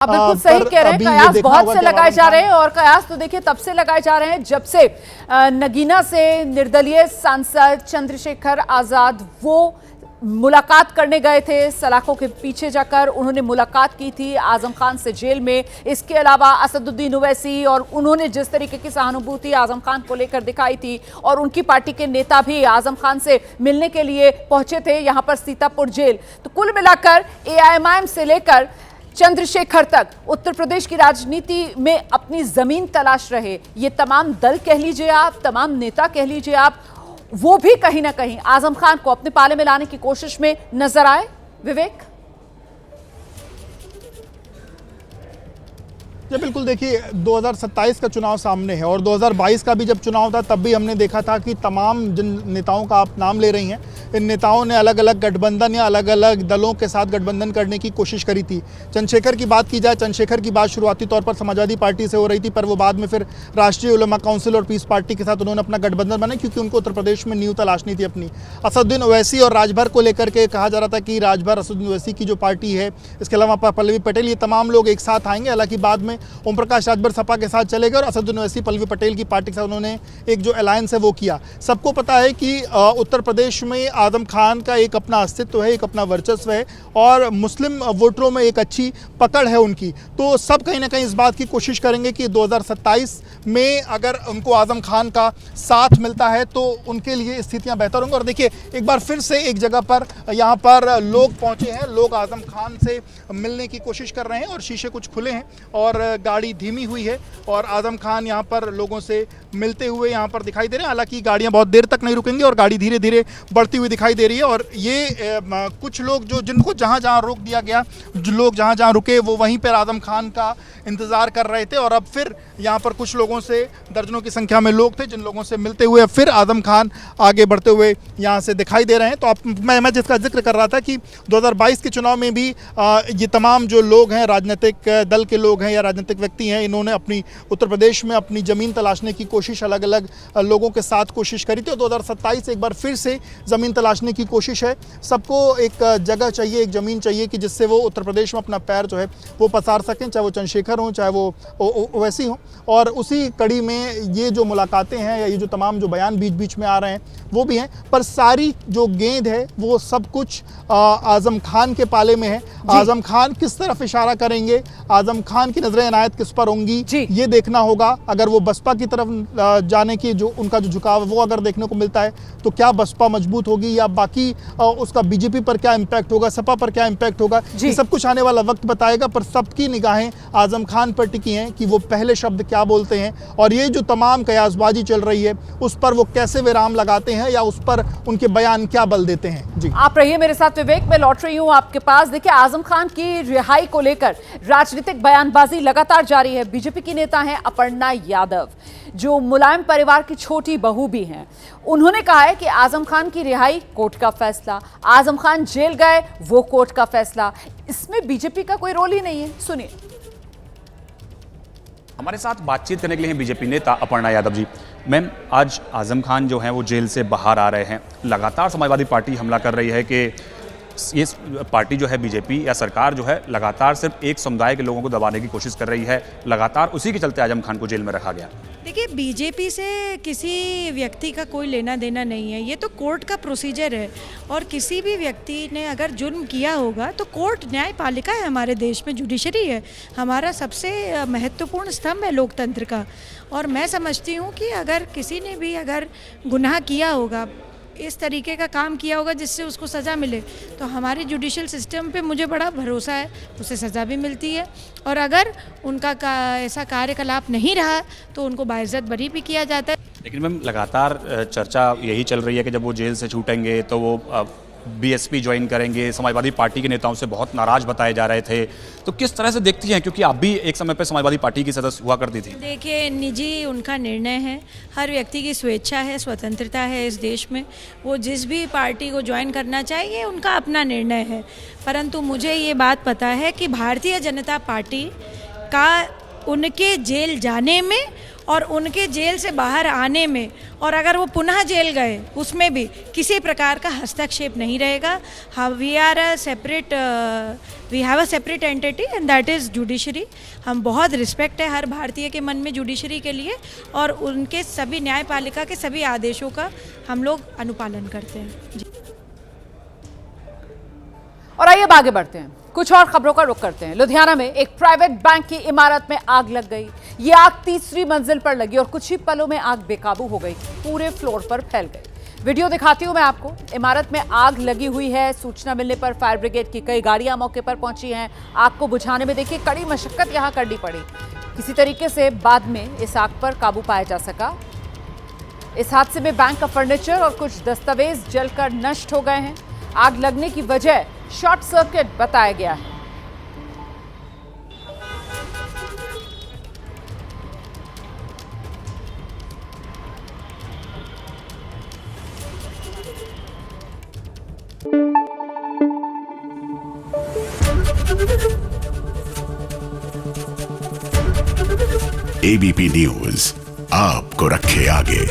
आप बिल्कुल सही कह रहे हैं। कयास बहुत से लगाए जा रहे हैं और कयास तो देखिए तब से लगाए जा रहे हैं जब से नगीना से निर्दलीय सांसद चंद्रशेखर आजाद वो मुलाकात करने गए थे। सलाखों के पीछे जाकर उन्होंने मुलाकात की थी आजम खान से जेल में। इसके अलावा असदुद्दीन ओवैसी और उन्होंने जिस तरीके की सहानुभूति आजम खान को लेकर दिखाई थी और उनकी पार्टी के नेता भी आजम खान से मिलने के लिए पहुंचे थे यहां पर सीतापुर जेल। तो कुल मिलाकर एआईएमआईएम से लेकर चंद्रशेखर तक उत्तर प्रदेश की राजनीति में अपनी जमीन तलाश रहे ये तमाम दल कह लीजिए आप, तमाम नेता कह लीजिए आप, वो भी कहीं ना कहीं आजम खान को अपने पाले में लाने की कोशिश में नजर आए। विवेक जी बिल्कुल, देखिए 2027 का चुनाव सामने है और 2022 का भी जब चुनाव था तब भी हमने देखा था कि तमाम जिन नेताओं का आप नाम ले रही हैं, इन नेताओं ने अलग अलग गठबंधन या अलग अलग दलों के साथ गठबंधन करने की कोशिश करी थी। चंद्रशेखर की बात की जाए, चंद्रशेखर की बात शुरुआती तौर पर समाजवादी पार्टी से हो रही थी, पर वो बाद में फिर राष्ट्रीय उलमा काउंसिल और पीस पार्टी के साथ उन्होंने अपना गठबंधन बनाया क्योंकि उनको उत्तर प्रदेश में न्यू तलाशनी थी अपनी। असदुद्दीन ओवैसी और राजभर को लेकर के कहा जा रहा था कि राजभर असदुद्दीन ओवैसी की जो पार्टी है, इसके अलावा पल्लवी पटेल, ये तमाम लोग एक साथ आएंगे। हालांकि बाद में ओम प्रकाश राजभर सपा के साथ चले गए और असदुद्दीन ओवैसी पल्लवी पटेल की पार्टी के साथ उन्होंने एक जो अलायंस है वो किया। सबको पता है कि उत्तर प्रदेश में आजम खान का एक अपना अस्तित्व है, एक अपना वर्चस्व है और मुस्लिम वोटरों में एक अच्छी पकड़ है उनकी। तो सब कहीं ना कहीं इस बात की कोशिश करेंगे कि 2027 में अगर उनको आजम खान का साथ मिलता है तो उनके लिए स्थितियां बेहतर होंगी। और देखिए एक बार फिर से एक जगह पर यहाँ पर लोग पहुँचे हैं, लोग आजम खान से मिलने की कोशिश कर रहे हैं और शीशे कुछ खुले हैं और गाड़ी धीमी हुई है और आजम खान यहाँ पर लोगों से मिलते हुए यहाँ पर दिखाई दे रहे हैं। हालांकि गाड़ियाँ बहुत देर तक नहीं रुकेंगी और गाड़ी धीरे धीरे बढ़ती हुई दिखाई दे रही है और ये कुछ लोग जो जिनको जहाँ जहाँ रोक दिया गया, जो लोग जहाँ जहाँ रुके वो वहीं पर आजम खान का इंतज़ार कर रहे थे और अब फिर यहाँ पर कुछ लोगों से, दर्जनों की संख्या में लोग थे जिन लोगों से मिलते हुए फिर आजम खान आगे बढ़ते हुए यहाँ से दिखाई दे रहे हैं। तो मैं जिसका जिक्र कर रहा था कि 2022 के चुनाव में भी ये तमाम जो लोग हैं, राजनीतिक दल के लोग हैं या राजनीतिक व्यक्ति हैं, इन्होंने अपनी उत्तर प्रदेश में अपनी ज़मीन तलाशने की कोशिश अलग अलग लोगों के साथ कोशिश करी थी और 2027 एक बार फिर से ज़मीन तलाशने की कोशिश है। सबको एक जगह चाहिए, एक ज़मीन चाहिए कि जिससे वो उत्तर प्रदेश में अपना पैर जो है वो पसार सकें, चाहे वो चंद्रशेखर हों, चाहे वो ओवैसी हों। और उसी कड़ी में ये जो मुलाकातें हैं या ये जो तमाम जो बयान बीच बीच में आ रहे हैं वो भी हैं, पर सारी जो गेंद है वो सब कुछ आजम खान के पाले में है। आजम खान किस तरफ इशारा करेंगे, आजम खान की नजरें इनायत किस पर होंगी, ये देखना होगा। अगर वो बसपा की तरफ जाने की जो उनका जो झुकाव है वो अगर देखने को मिलता है तो क्या बसपा मजबूत होगी या बाकी उसका बीजेपी पर क्या इम्पैक्ट होगा, सपा पर क्या इम्पैक्ट होगा, ये सब कुछ आने वाला वक्त बताएगा। पर सबकी निगाहें आजम खान पर टिकी हैं कि वो पहले शब्द क्या बोलते हैं और ये जो तमाम कयासबाजी चल रही है उस पर वो कैसे विराम लगाते हैं या उस पर उनके बयान क्या बल देते हैं। जी आप रहिए मेरे साथ विवेक, मैं लौट रही हूं आपके पास। देखिए आजम खान की रिहाई को लेकर राजनीतिक बयानबाजी लगातार जारी है। बीजेपी की नेता हैं अपर्णा यादव जो मुलायम परिवार की छोटी बहू भी हैं। उन्होंने कहा है कि आजम खान की रिहाई कोर्ट का फैसला, आजम खान जेल गए वो कोर्ट का फैसला, इसमें बीजेपी का कोई रोल ही नहीं है। सुनिए। हमारे साथ बातचीत करने के लिए हैं बीजेपी नेता अपर्णा यादव जी। मैम, आज आजम खान जो हैं वो जेल से बाहर आ रहे हैं, लगातार समाजवादी पार्टी हमला कर रही है कि ये पार्टी जो है बीजेपी या सरकार जो है लगातार सिर्फ एक समुदाय के लोगों को दबाने की कोशिश कर रही है, लगातार उसी के चलते आजम खान को जेल में रखा गया। देखिए बीजेपी से किसी व्यक्ति का कोई लेना देना नहीं है, ये तो कोर्ट का प्रोसीजर है और किसी भी व्यक्ति ने अगर जुर्म किया होगा तो कोर्ट न्यायपालिका है हमारे देश में, जुडिशरी है हमारा सबसे महत्वपूर्ण स्तंभ है लोकतंत्र का। और मैं समझती हूँ कि अगर किसी ने भी अगर गुनाह किया होगा, इस तरीके का काम किया होगा जिससे उसको सज़ा मिले, तो हमारी जुडिशल सिस्टम पे मुझे बड़ा भरोसा है, उसे सज़ा भी मिलती है। और अगर उनका ऐसा कार्यकलाप नहीं रहा तो उनको बाइज्जत बरी भी किया जाता है। लेकिन मैम लगातार चर्चा यही चल रही है कि जब वो जेल से छूटेंगे तो वो बीएसपी ज्वाइन करेंगे। समाजवादी पार्टी के नेताओं से बहुत नाराज बताए जा रहे थे, तो किस तरह से देखती हैं, क्योंकि आप भी एक समय पर समाजवादी पार्टी की सदस्य हुआ करती थी। देखिए निजी उनका निर्णय है, हर व्यक्ति की स्वेच्छा है, स्वतंत्रता है इस देश में, वो जिस भी पार्टी को ज्वाइन करना चाहिए उनका अपना निर्णय है। परंतु मुझे ये बात पता है कि भारतीय जनता पार्टी का उनके जेल जाने में और उनके जेल से बाहर आने में, और अगर वो पुनः जेल गए उसमें भी किसी प्रकार का हस्तक्षेप नहीं रहेगा। We have a separate entity and that is judiciary. हम बहुत रिस्पेक्ट है हर भारतीय के मन में जुडिशरी के लिए, और उनके सभी न्यायपालिका के सभी आदेशों का हम लोग अनुपालन करते हैं। जी। और आइए अब आगे बढ़ते हैं, कुछ और खबरों का रुख करते हैं। लुधियाना में एक प्राइवेट बैंक की इमारत में आग लग गई। ये आग तीसरी मंजिल पर लगी और कुछ ही पलों में आग बेकाबू हो गई, पूरे फ्लोर पर फैल गई। वीडियो दिखाती हूं मैं आपको। इमारत में आग लगी हुई है। सूचना मिलने पर फायर ब्रिगेड की कई गाड़ियां मौके पर पहुंची हैं। आग को बुझाने में देखिए कड़ी मशक्कत यहां करनी पड़ी। किसी तरीके से बाद में इस आग पर काबू पाया जा सका। इस हादसे में बैंक का फर्नीचर और कुछ दस्तावेज जलकर नष्ट हो गए हैं। आग लगने की वजह शॉर्ट सर्किट बताया गया है। एबीपी न्यूज आपको रखे आगे।